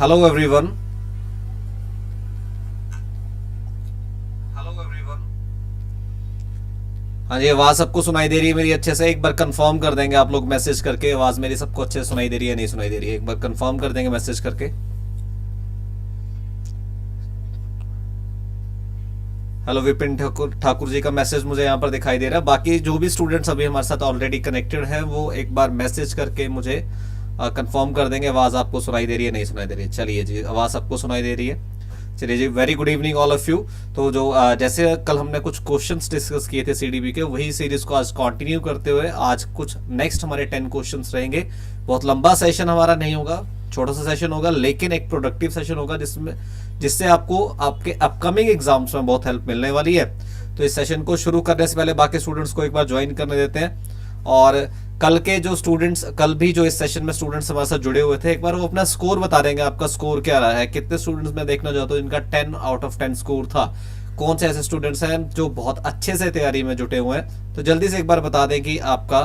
Hello everyone. हाँ जी, आवाज सबको सुनाई दे रही है मेरी अच्छे से? एक बार कंफर्म कर देंगे आप लोग मैसेज करके, आवाज मेरी सबको अच्छे से सुनाई दे रही है नहीं सुनाई दे रही है? एक बार कंफर्म कर देंगे मैसेज करके। हेलो विपिन ठाकुर ठाकुर जी का मैसेज मुझे यहाँ पर दिखाई दे रहा है। बाकी जो भी स्टूडेंट्स अभी हमारे साथ ऑलरेडी कनेक्टेड हैं वो एक बार मैसेज करके मुझे कंफर्म कर देंगे आवाज आपको सुनाई दे रही है नहीं सुनाई दे रही है। चलिए जी, आवाज सबको सुनाई दे रही है। चलिए जी, very good evening all of you. तो जो जैसे कल हमने कुछ क्वेश्चंस डिस्कस किए थे सीडीबी के, वही सीरीज को आज कंटिन्यू करते हुए आज कुछ नेक्स्ट हमारे 10 क्वेश्चंस रहेंगे। बहुत लंबा सेशन हमारा नहीं होगा, छोटा सा सेशन होगा, लेकिन एक प्रोडक्टिव सेशन होगा जिससे आपको आपके अपकमिंग एग्जाम्स में बहुत हेल्प मिलने वाली है। तो इस सेशन को शुरू करने से पहले बाकी स्टूडेंट्स को एक बार ज्वाइन करने देते हैं। और कल के जो स्टूडेंट्स, कल भी जो इस सेशन में स्टूडेंट्स हमारे साथ जुड़े हुए थे, एक बार वो अपना स्कोर बता देंगे। आपका स्कोर क्या रहा है? कितने स्टूडेंट्स मैं देखना चाहता हूँ जिनका 10 आउट ऑफ 10 स्कोर था? कौन से ऐसे स्टूडेंट्स हैं जो बहुत अच्छे से तैयारी में जुटे हुए हैं? तो जल्दी से एक बार बता दें कि आपका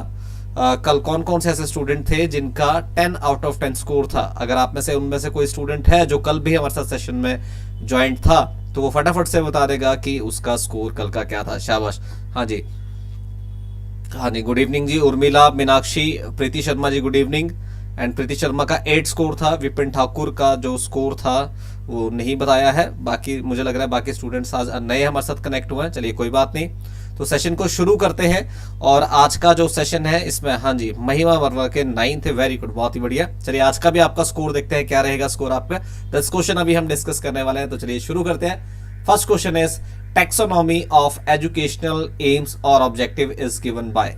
कल कौन कौन से ऐसे स्टूडेंट थे जिनका 10 आउट ऑफ 10 स्कोर था। अगर आप में से उनमें से कोई स्टूडेंट है जो कल भी हमारे साथ सेशन में ज्वाइंट था तो वो फटाफट से बता देगा कि उसका स्कोर कल का क्या था। शाबाश। हाँ जी, हाँ जी, good evening ji. Urmila, Meenakshi, Preeti Sharma ji, good evening. And Preeti Sharma का 8 स्कोर था। विपिन ठाकुर का जो स्कोर था वो नहीं बताया है। बाकी मुझे लग रहा है बाकी स्टूडेंट्स आज नए हमारे साथ कनेक्ट हुए हैं। चलिए कोई बात नहीं, तो सेशन को शुरू करते हैं। और आज का जो सेशन है इसमें, हाँ जी, महिमा वर्मा के 9 थे। वेरी गुड, बहुत ही बढ़िया। चलिए आज का भी आपका स्कोर देखते हैं, क्या रहेगा स्कोर आपका। 10 क्वेश्चन अभी हम डिस्कस करने वाले हैं, तो चलिए शुरू करते हैं। First question is taxonomy of educational AIIMS और ऑब्जेक्टिव इज गिवन बाय।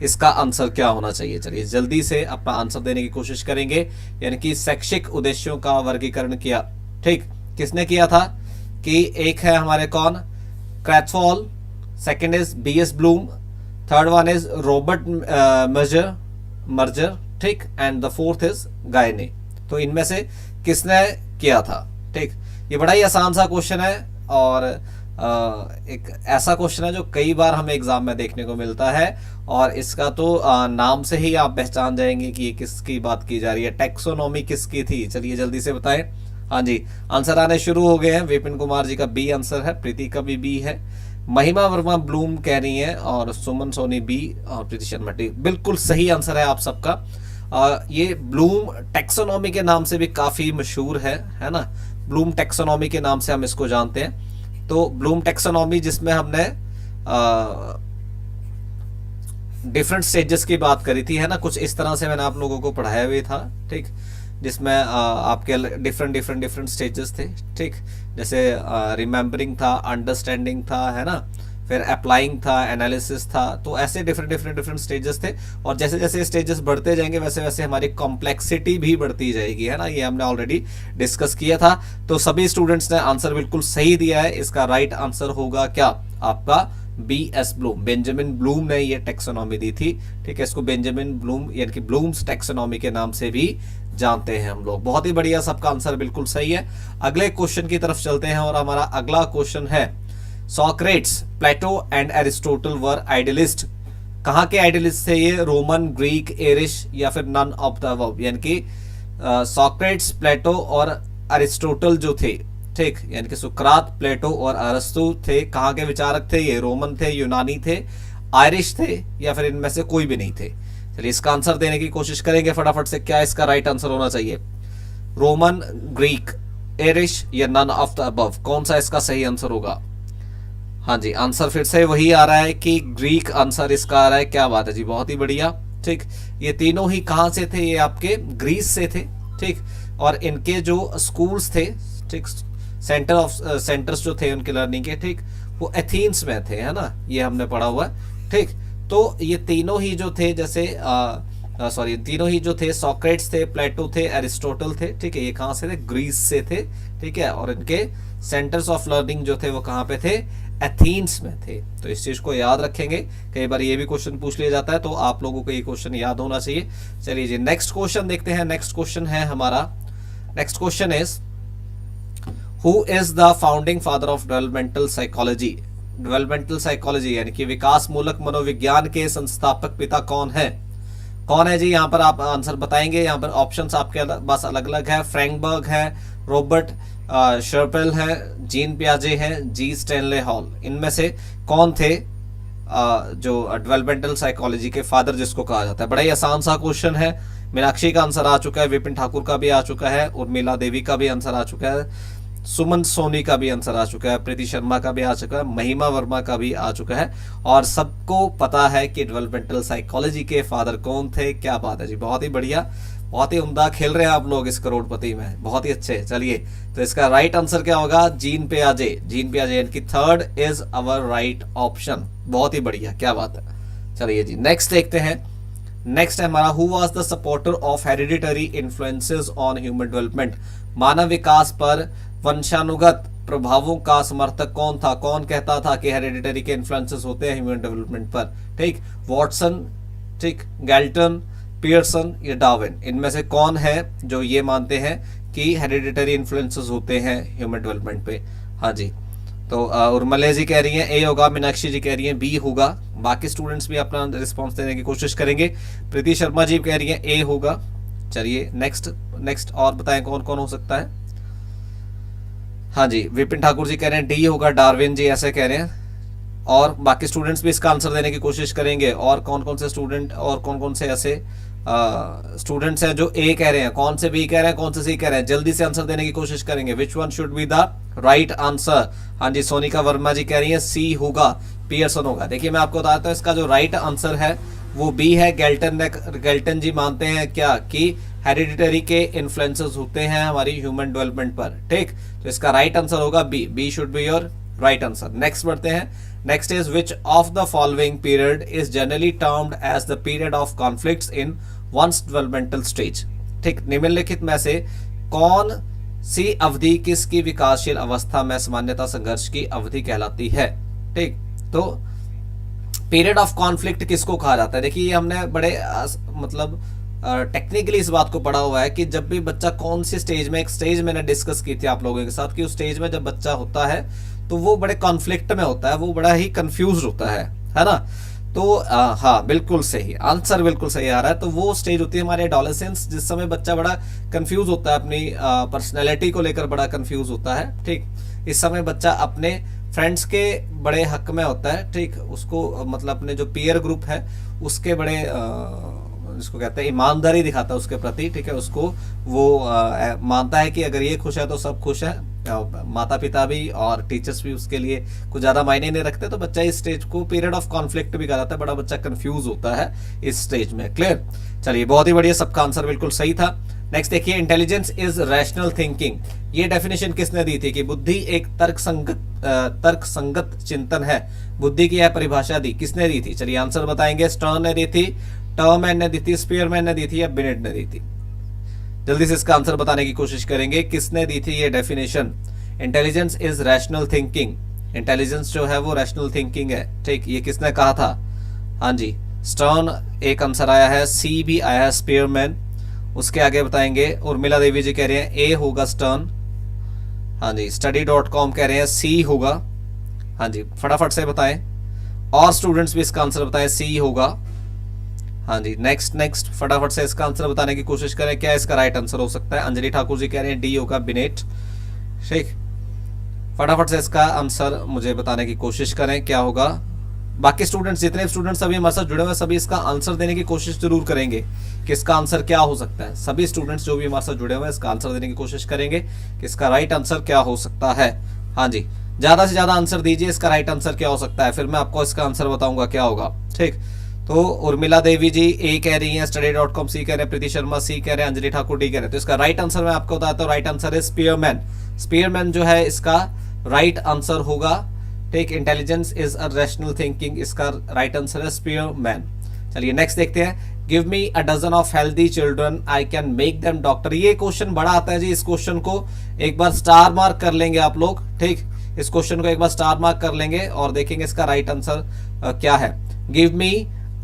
इसका आंसर क्या होना चाहिए? चलिए जल्दी से अपना आंसर देने की कोशिश करेंगे। यानी कि शैक्षिक उद्देश्यों का वर्गीकरण किया, ठीक, किसने किया था? कि एक है हमारे कौन, Krathwohl, second is BS Bloom, third one is Robert Mager, ठीक, and the fourth is Gagne. तो इनमें से किसने किया था? ठीक, ये बड़ा ही आसान सा क्वेश्चन है और एक ऐसा क्वेश्चन है जो कई बार हमें एग्जाम में देखने को मिलता है और इसका तो नाम से ही आप पहचान जाएंगे कि ये किसकी बात की जा रही है। टैक्सोनॉमी किसकी थी? चलिए जल्दी से बताएं। हाँ जी, आंसर आने शुरू हो गए हैं। विपिन कुमार जी का बी आंसर है, प्रीति का भी बी है, महिमा वर्मा ब्लूम कह रही है और सुमन सोनी बी और प्रीति शर्मा टी। बिल्कुल सही आंसर है आप सबका। ये ब्लूम टैक्सोनॉमी के नाम से भी काफी मशहूर है ना। ब्लूम टैक्सोनॉमी के नाम से हम इसको जानते हैं। तो ब्लूम टैक्सोनॉमी जिसमें हमने डिफरेंट स्टेजेस की बात करी थी, है ना, कुछ इस तरह से मैंने आप लोगों को पढ़ाया हुआ था, ठीक, जिसमें आपके डिफरेंट स्टेजेस थे, ठीक, जैसे रिमेम्बरिंग था, अंडरस्टैंडिंग था, है ना, फिर अप्लाइंग था, एनालिसिस था। तो ऐसे डिफरेंट स्टेजेस थे और जैसे जैसे स्टेजेस बढ़ते जाएंगे वैसे वैसे हमारी कॉम्प्लेक्सिटी भी बढ़ती जाएगी, है ना। ये हमने ऑलरेडी डिस्कस किया था। तो सभी स्टूडेंट्स ने आंसर बिल्कुल सही दिया है। इसका राइट आंसर होगा क्या आपका? B S Bloom, Benjamin Bloom ने ये टैक्सोनॉमी दी थी, ठीक है। इसको बेंजामिन ब्लूम यानी कि ब्लूम्स टैक्सोनॉमी के नाम से भी जानते हैं हम लोग। बहुत ही बढ़िया, सबका आंसर बिल्कुल सही है। अगले क्वेश्चन की तरफ चलते हैं और हमारा अगला क्वेश्चन है Socrates, Plato and Aristotle were idealist. कहाँ के आइडियलिस्ट थे ये? रोमन, ग्रीक, एरिश या फिर नन ऑफ द अबव। यानी कि सोक्रेट्स, प्लेटो और अरिस्टोटल जो थे, ठीक, यानी कि सुकरात, प्लेटो और अरस्तु थे, कहाँ के विचारक थे ये? रोमन थे, यूनानी थे, आयरिश थे या फिर इनमें से कोई भी नहीं थे? चलिए इसका आंसर देने की कोशिश करेंगे फटाफट से। क्या इसका राइट आंसर होना चाहिए? रोमन, ग्रीक, एरिश या नन ऑफ द अबव? कौन सा इसका सही आंसर होगा? हाँ जी, आंसर फिर से वही आ रहा है कि ग्रीक आंसर इसका आ रहा है। क्या बात है जी, बहुत ही बढ़िया, ठीक। ये तीनों ही कहाँ से थे? ये आपके ग्रीस से थे, ठीक। और इनके जो स्कूल्स थे, ठीक, सेंटर्स जो थे उनके लर्निंग के, ठीक, वो एथेंस में थे, है ना। ये हमने पढ़ा हुआ है, ठीक। तो ये तीनों ही जो थे, जैसे तीनों ही जो थे, सोक्रेट्स थे, प्लेटो थे, एरिस्टोटल थे, ठीक है। ये कहाँ से थे? ग्रीस से थे, ठीक है। और इनके सेंटर्स ऑफ लर्निंग जो थे वो कहाँ पे थे? एथेंस में थे। तो इस चीज को याद रखेंगे, कई बार ये भी क्वेश्चन पूछ लिया जाता है, तो आप लोगों को ये क्वेश्चन याद होना चाहिए। चलिए जी, नेक्स्ट क्वेश्चन देखते हैं। नेक्स्ट क्वेश्चन है हमारा, next question is who is the founding father of developmental psychology. Developmental psychology यानी कि विकास मूलक मनोविज्ञान के संस्थापक पिता कौन है? कौन है जी, यहाँ पर आप आंसर बताएंगे। यहाँ पर ऑप्शंस आपके पास अलग अलग है। फ्रैंकबर्ग है, रॉबर्ट शर्पेल है, जीन पियाजे है, जी स्टैनले हॉल। इनमें से कौन थे जो डेवलपमेंटल साइकोलॉजी के फादर जिसको कहा जाता है? बड़ा ही आसान सा क्वेश्चन है। मीनाक्षी का आंसर आ चुका है, विपिन ठाकुर का भी आ चुका है, उर्मिला देवी का भी आंसर आ चुका है, सुमन सोनी का भी आंसर आ चुका है, प्रीति शर्मा का भी आ चुका है, महिमा वर्मा का भी आ चुका है, और सबको पता है कि डेवलपमेंटल साइकोलॉजी के फादर कौन थे। क्या बात है जी, बहुत ही बढ़िया, बहुत ही उम्दा खेल रहे हैं आप लोग इस करोड़पति में, बहुत ही अच्छे। चलिए, तो इसका राइट आंसर क्या होगा? जीन पियाजे। जीन पियाजे यानी कि third is our right option. बहुत ही बढ़िया, क्या बात है। चलिए जी, नेक्स्ट देखते हैं। नेक्स्ट है हमारा, who was the supporter of hereditary influences on human development? मानव विकास पर वंशानुगत प्रभावों का समर्थक कौन था? कौन कहता था कि हेरिडिटरी के इन्फ्लुएंसेस होते हैं ह्यूमन डेवलपमेंट पर? ठीक, वॉटसन, ठीक, गैल्टन, पियर्सन या डार्विन। इनमें से कौन है जो ये मानते हैं कि हेरिडिटरी इन्फ्लुएंसेस होते हैं ह्यूमन डेवलपमेंट पे? हाँ जी, तो उर्मिला जी कह रही हैं ए होगा, मीनाक्षी जी कह रही हैं बी होगा। बाकी स्टूडेंट्स भी अपना रिस्पॉन्स देने की कोशिश करेंगे। प्रीति शर्मा जी कह रही हैं ए होगा। चलिए नेक्स्ट और बताएं कौन कौन हो सकता है। हाँ जी, विपिन ठाकुर जी कह रहे हैं डी होगा, डार्विन जी ऐसे कह रहे हैं, और बाकी स्टूडेंट्स भी इसका आंसर देने की कोशिश करेंगे। और कौन कौन से स्टूडेंट और कौन कौन से ऐसे स्टूडेंट्स हैं जो ए कह रहे हैं, कौन से बी कह रहे हैं, कौन से सी कह रहे हैं? जल्दी से आंसर देने की कोशिश करेंगे। Which one should be the right answer? हाँ जी, सोनिका वर्मा जी कह रही है सी होगा, पियर्सन होगा। देखिए, मैं आपको बताता हूँ इसका जो राइट आंसर है वो बी है। गैल्टन जी मानते हैं क्या कि हेरिडिटरी के इन्फ्लुएंसेस होते हैं हमारी ह्यूमन डेवलपमेंट पर। ठीक, तो इसका राइट आंसर होगा B. B should be your right answer. Next बढ़ते हैं। Next is which of the following period is generally termed as the period of conflicts in one's developmental stage? ठीक, निम्नलिखित में से कौन सी अवधि किसकी विकासशील अवस्था में सामान्यतः संघर्ष की अवधि कहलाती है? ठीक, तो पीरियड ऑफ कॉन्फ्लिक्ट किसको कहा जाता है? देखिए, हमने बड़े मतलब टेक्निकली इस बात को पढ़ा हुआ है कि जब भी बच्चा कौन सी स्टेज में, एक स्टेज मैंने डिस्कस की थी आप लोगों के साथ कि उस स्टेज में जब बच्चा होता है तो वो बड़े कॉन्फ्लिक्ट में होता है, वो बड़ा ही कंफ्यूज होता है ना? तो हाँ, बिल्कुल सही आंसर, बिल्कुल सही आ रहा है। तो वो स्टेज होती है हमारे एडोलेसेंस, जिस समय बच्चा बड़ा कंफ्यूज होता है, अपनी पर्सनैलिटी को लेकर बड़ा कंफ्यूज होता है। ठीक, इस समय बच्चा अपने फ्रेंड्स के बड़े हक में होता है। ठीक, उसको मतलब अपने जो पीयर ग्रुप है उसके बड़े जिसको कहते हैं ईमानदारी दिखाता है उसके प्रति। ठीक है, उसको वो मानता है कि अगर ये खुश है तो सब खुश है, माता पिता भी और टीचर्स भी उसके लिए कुछ ज्यादा मायने नहीं रखते। तो बच्चा इस स्टेज को पीरियड ऑफ कॉन्फ्लिक्ट भी कहा जाता है। बड़ा बच्चा कंफ्यूज होता है इस स्टेज में। क्लियर? चलिए, बहुत ही बढ़िया, सबका आंसर बिल्कुल सही था। नेक्स्ट देखिए, इंटेलिजेंस इज रैशनल थिंकिंग। ये डेफिनेशन किसने दी थी कि बुद्धि एक तर्क संगत चिंतन है? बुद्धि की यह परिभाषा दी किसने दी थी? चलिए आंसर बताएंगे। स्टर्न ने दी थी, टर्मैन ने दी थी, स्पीयरमैन ने दी थी या बिनेट ने दी थी? जल्दी से इसका आंसर बताने की कोशिश करेंगे। किसने दी थी ये definition? Intelligence is rational thinking. Intelligence जो है वो रैशनल थिंकिंग है। ठीक, ये किसने कहा था? हाँ जी, स्टर्न एक आंसर आया है, सी भी आया है स्पीयरमैन। उसके आगे बताएंगे। उर्मिला देवी जी कह रहे हैं ए होगा स्टर्न। हाँ जी, study.com कह रहे हैं सी होगा। हाँ जी, फटाफट से बताएं, और स्टूडेंट्स भी इसका आंसर बताएं सी होगा। हाँ जी, नेक्स्ट फटाफट से इसका आंसर बताने की कोशिश करें, क्या इसका राइट आंसर हो सकता है? अंजलि ठाकुर जी कह रहे हैं डी होगा, बिनेट। ठीक, फटाफट से इसका आंसर मुझे बताने की कोशिश करें क्या होगा। बाकी स्टूडेंट्स, जितने स्टूडेंट्स अभी हमारे साथ जुड़े हुए हैं, सभी इसका आंसर देने की कोशिश जरूर करेंगे कि इसका आंसर क्या हो सकता है। सभी स्टूडेंट्स जो भी हमारे साथ जुड़े हुए हैं इसका आंसर देने की कोशिश करेंगे कि इसका राइट आंसर क्या हो सकता है। हाँ जी, ज्यादा से ज्यादा आंसर दीजिए, इसका राइट आंसर क्या हो सकता है, फिर मैं आपको इसका आंसर बताऊंगा क्या होगा। ठीक, तो उर्मिला देवी जी ए कह रही हैं, study.com सी कह रहे हैं, प्रीति शर्मा सी कह रहे हैं, अंजलि ठाकुर डी कह रहे हैं। तो इसका राइट आंसर मैं आपको बताता हूँ। राइट आंसर है स्पीयरमैन। स्पीयरमैन जो है इसका राइट आंसर होगा। ठीक, intelligence is a rational thinking, इसका राइट आंसर है स्पीयरमैन। चलिए नेक्स्ट देखते हैं। Give me a dozen of healthy children, I can make them doctor. ये क्वेश्चन बड़ा आता है जी, इस क्वेश्चन को एक बार स्टार मार्क कर लेंगे आप लोग। ठीक, इस क्वेश्चन को एक बार स्टार मार्क कर लेंगे और देखेंगे इसका राइट आंसर क्या है। Give me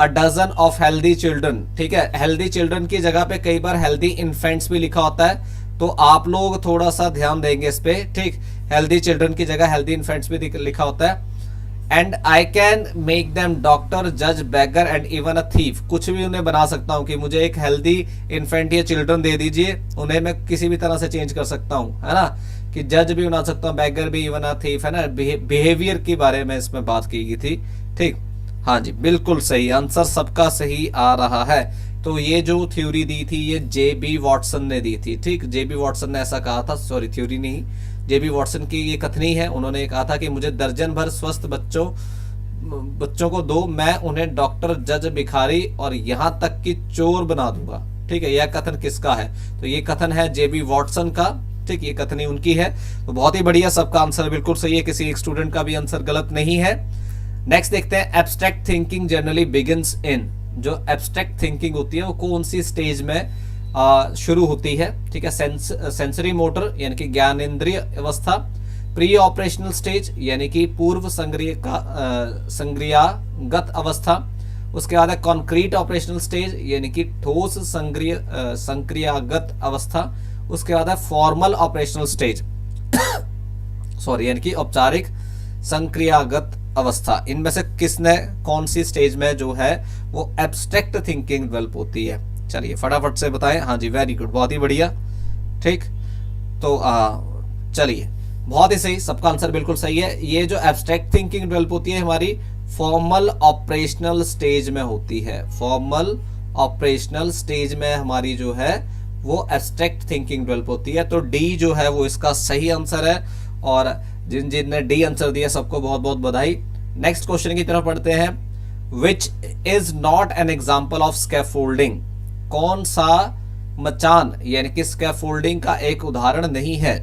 a dozen of healthy children. ठीक है, हेल्दी चिल्ड्रन की जगह पे कई बार हेल्दी इन्फेंट्स भी लिखा होता है, तो आप लोग थोड़ा सा ध्यान देंगे इस पे। ठीक, हेल्दी चिल्ड्रन की जगह हेल्दी इन्फेंट्स भी लिखा होता है। And I can make them doctor, जज, बेगर एंड इवन अ थीफ। कुछ भी उन्हें बना सकता हूँ कि मुझे एक हेल्दी इन्फेंट या चिल्ड्रन दे दीजिए, उन्हें मैं किसी भी तरह से चेंज कर सकता हूँ, है ना, कि जज भी बना सकता हूँ, बेगर भी, इवन अ थीफ, है ना। बिहेवियर के बारे में इसमें बात की गई थी, ठीक। हाँ जी, बिल्कुल सही आंसर, सबका सही आ रहा है। तो ये जो थ्योरी दी थी ये जे.बी. वॉटसन ने दी थी, ठीक। जे.बी. वॉटसन ने ऐसा कहा था, सॉरी थ्योरी नहीं, जे.बी. वॉटसन की ये कथनी है। उन्होंने कहा था कि मुझे दर्जन भर स्वस्थ बच्चों को दो, मैं उन्हें डॉक्टर, जज, भिखारी और यहाँ तक कि चोर बना दूंगा, ठीक है। यह कथन किसका है? तो ये कथन है जे.बी. वॉटसन का, ठीक। ये कथनी उनकी है। तो बहुत ही बढ़िया, सबका आंसर बिल्कुल सही है, किसी एक स्टूडेंट का भी आंसर गलत नहीं है। नेक्स्ट देखते हैं, abstract thinking generally begins in. जो एब्स्ट्रैक्ट थिंकिंग होती है वो कौन सी स्टेज में शुरू होती है, ठीक है। सेंसरी मोटर यानी कि ज्ञानेंद्रिय अवस्था, प्री ऑपरेशनल स्टेज यानी कि पूर्व संक्रियागत अवस्था, उसके बाद है कॉन्क्रीट ऑपरेशनल स्टेज यानी कि ठोस संक्रियागत अवस्था, उसके बाद है फॉर्मल ऑपरेशनल स्टेज सॉरी यानी कि औपचारिक संक्रियागत अवस्था। इनमें से किसने कौन सी स्टेज में जो है वो एब्स्ट्रैक्ट थिंकिंग डेवलप होती है? चलिए फटाफट से बताएं। हाँ जी, वेरी गुड, बहुत ही बढ़िया, ठीक। तो चलिए, बहुत ही सही, सबका आंसर बिल्कुल सही है। ये जो एब्स्ट्रैक्ट थिंकिंग डेवलप होती है हमारी फॉर्मल ऑपरेशनल स्टेज में होती है। फॉर्मल ऑपरेशनल स्टेज में हमारी जो है वो एब्स्ट्रैक्ट थिंकिंग डेवलप होती है। तो डी जो है वो इसका सही आंसर है, और जिनने डी आंसर दिया सबको बहुत बहुत बधाई। नेक्स्ट क्वेश्चन की तरफ पढ़ते हैं, which is not an example of scaffolding. कौन सा मचान यानी कि स्कैफोल्डिंग का एक उदाहरण नहीं है?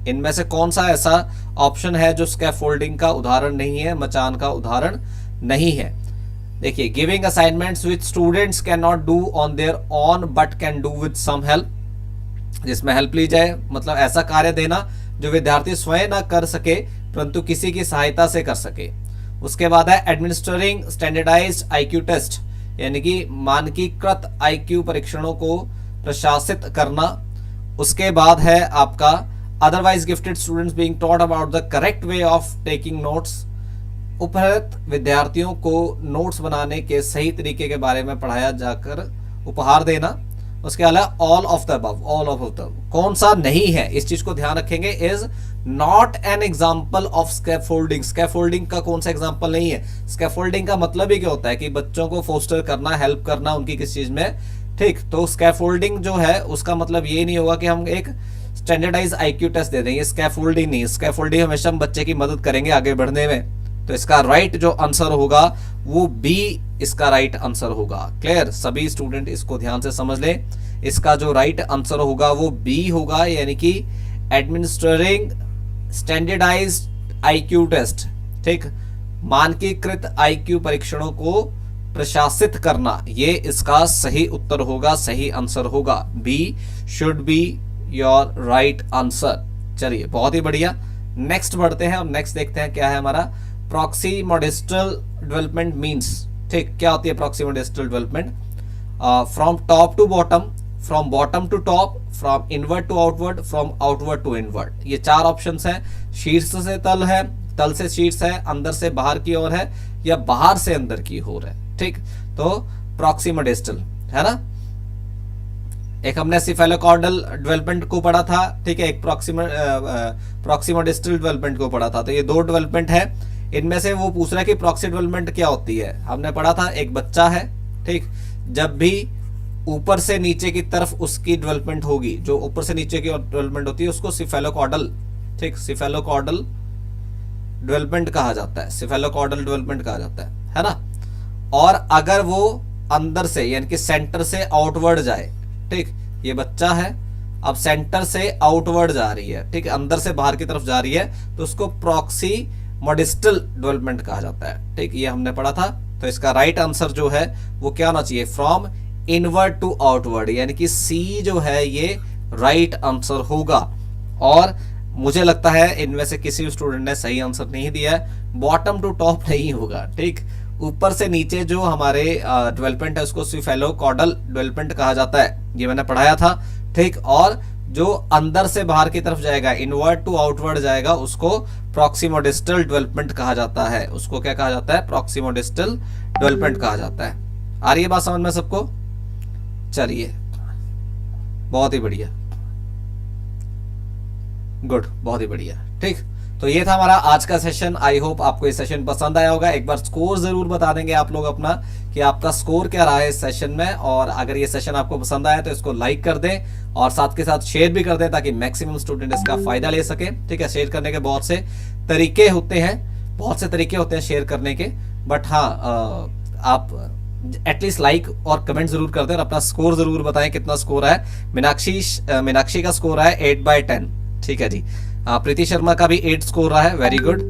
इनमें से कौन सा ऐसा ऑप्शन है जो स्कैफोल्डिंग का उदाहरण नहीं है, मचान का उदाहरण नहीं है? देखिए, giving assignments which students can not do on their own but can do with some help, जिसमें हेल्प ली जाए, मतलब ऐसा कार्य देना जो विद्यार्थी स्वयं ना कर सके परंतु किसी की सहायता से कर सके। उसके बाद है एडमिनिस्ट्रिंग स्टैंडर्डाइज्ड आईक्यू टेस्ट यानी कि मानकीकृत आईक्यू परीक्षणों को प्रशासित करना। उसके बाद है आपका otherwise gifted students being taught about the correct way of taking notes. उपरयुक्त विद्यार्थियों को नोट्स बनाने के सही तरीके के बारे में पढ़ाया जाकर उपहार देना। उसके अलावा all of the above, all of the कौन सा नहीं है, इस चीज को ध्यान रखेंगे। Is not an example of scaffolding. Scaffolding का कौन सा एग्जाम्पल नहीं है? स्कैफोल्डिंग का मतलब ही क्या होता है कि बच्चों को फोस्टर करना, हेल्प करना उनकी किस चीज में, ठीक। तो स्कैफोल्डिंग जो है उसका मतलब ये नहीं होगा कि हम एक स्टैंडर्डाइज आईक्यू टेस्ट दे देंगे, स्कैफोल्डिंग नहीं। स्कैफोल्डिंग हमेशा हम बच्चे की मदद करेंगे आगे बढ़ने में। तो इसका राइट जो आंसर होगा वो बी इसका राइट आंसर होगा। क्लियर? सभी स्टूडेंट इसको ध्यान से समझ लें, इसका जो राइट आंसर होगा वो बी होगा, यानी कि एडमिनिस्ट्रिंग स्टैंडर्डाइज्ड आईक्यू टेस्ट, ठीक। मानकीकृत आईक्यू परीक्षणों को प्रशासित करना, ये इसका सही उत्तर होगा, सही आंसर होगा। B should be your right answer. चलिए, बहुत ही बढ़िया, नेक्स्ट बढ़ते हैं और नेक्स्ट देखते हैं क्या है हमारा। प्रॉक्सिमोडिस्टल डेवलपमेंट मींस, ठीक। क्या होती है proximodistal development? From top to bottom, from bottom to top, from inward to outward, from outward to inward. ये चार ऑप्शंस हैं। शीर्ष से तल है, तल से शीर्ष है, अंदर से बाहर की ओर है, या बाहर से अंदर की ओर है, ठीक। तो प्रॉक्सिमोडिस्टल है ना। एक हमने सिफेलोकॉर्डल डेवलपमेंट को पढ़ा था, ठीक है। एक प्रॉक्सिमोडिस्टल डेवलपमेंट को पढ़ा था। तो ये दो डेवलपमेंट है। इनमें से वो पूछ रहा है कि प्रॉक्सी डेवलपमेंट क्या होती है। हमने पढ़ा था एक बच्चा है, ठीक। जब भी ऊपर से नीचे की तरफ उसकी डेवलपमेंट होगी, जो ऊपर से नीचे की डेवलपमेंट होती है उसको सिफेलोकॉर्डल, ठीक, सिफेलोकॉर्डल डेवलपमेंट कहा जाता है, सिफेलोकॉर्डल डेवलपमेंट कहा जाता है ना। और अगर वो अंदर से यानी कि सेंटर से आउटवर्ड जाए, ठीक, ये बच्चा है अब सेंटर से आउटवर्ड जा रही है, ठीक, अंदर से बाहर की तरफ जा रही है, तो उसको प्रॉक्सिमोडिस्टल डेवलपमेंट कहा जाता है, ठीक। ये हमने पढ़ा था। तो इसका राइट आंसर जो है वो क्या होना चाहिए? फ्रॉम इनवर्ड टू आउटवर्ड, यानी कि सी जो है ये राइट आंसर होगा। और मुझे लगता है इनमें से किसी स्टूडेंट ने सही आंसर नहीं दिया है। बॉटम टू टॉप नहीं होगा, ठीक। ऊपर से नीचे जो हमारे डेवलपमेंट है उसको सिफेलोकॉर्डल डेवलपमेंट कहा जाता है, ये मैंने पढ़ाया था, ठीक। और जो अंदर से बाहर की तरफ जाएगा, इनवर्ड टू आउटवर्ड जाएगा, उसको प्रॉक्सिमोडिस्टल डेवलपमेंट कहा जाता है। उसको क्या कहा जाता है? प्रॉक्सिमोडिस्टल डेवलपमेंट कहा जाता है। आ रही है बात समझ में सबको? चलिए, बहुत ही बढ़िया, गुड, बहुत ही बढ़िया। ठीक, तो ये था हमारा आज का सेशन। आई होप आपको ये सेशन पसंद आया होगा। एक बार स्कोर जरूर बता देंगे आप लोग अपना कि आपका स्कोर क्या रहा है इस सेशन में। और अगर ये सेशन आपको पसंद आया तो इसको लाइक कर दें और साथ के साथ शेयर भी कर दें ताकि मैक्सिमम स्टूडेंट इसका फायदा ले सके। ठीक है, शेयर करने के बहुत से तरीके होते हैं, बहुत से तरीके होते हैं शेयर करने के, बट हाँ आप एटलीस्ट लाइक और कमेंट जरूर कर दें और अपना स्कोर जरूर बताएं कितना स्कोर है। मीनाक्षी का स्कोर है 8/10। ठीक है जी। प्रीति शर्मा का भी 8 स्कोर रहा है, वेरी गुड।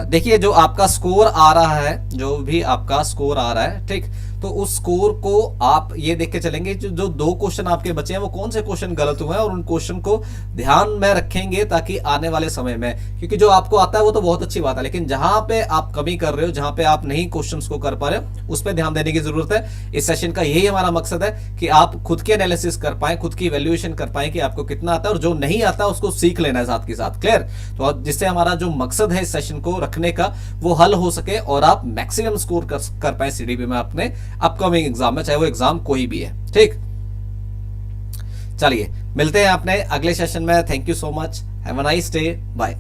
देखिए, जो आपका स्कोर आ रहा है, जो भी आपका स्कोर आ रहा है, ठीक, तो उस स्कोर को आप ये देख के चलेंगे जो 2 क्वेश्चन आपके बचे हैं वो कौन से क्वेश्चन गलत हुए हैं, और उन क्वेश्चन को ध्यान में रखेंगे ताकि आने वाले समय में, क्योंकि जो आपको आता है वो तो बहुत अच्छी बात है, लेकिन जहां पे आप कमी कर रहे हो, जहां पे आप नहीं क्वेश्चंस को कर पा रहे हो, उस पर ध्यान देने की जरूरत है। इस सेशन का यही हमारा मकसद है कि आप खुद की एनालिसिस कर पाए, खुद की वैल्यूएशन कर पाए कि आपको कितना आता है, और जो नहीं आता उसको सीख लेना है साथ के साथ। क्लियर? तो जिससे हमारा जो मकसद है इस सेशन को रखने का वो हल हो सके और आप मैक्सिमम स्कोर कर पाए सीडीपी में अपने अपकमिंग एग्जाम में, चाहे वो एग्जाम कोई भी है। ठीक, चलिए मिलते हैं अपने अगले सेशन में। Thank you so much, have a nice day, bye.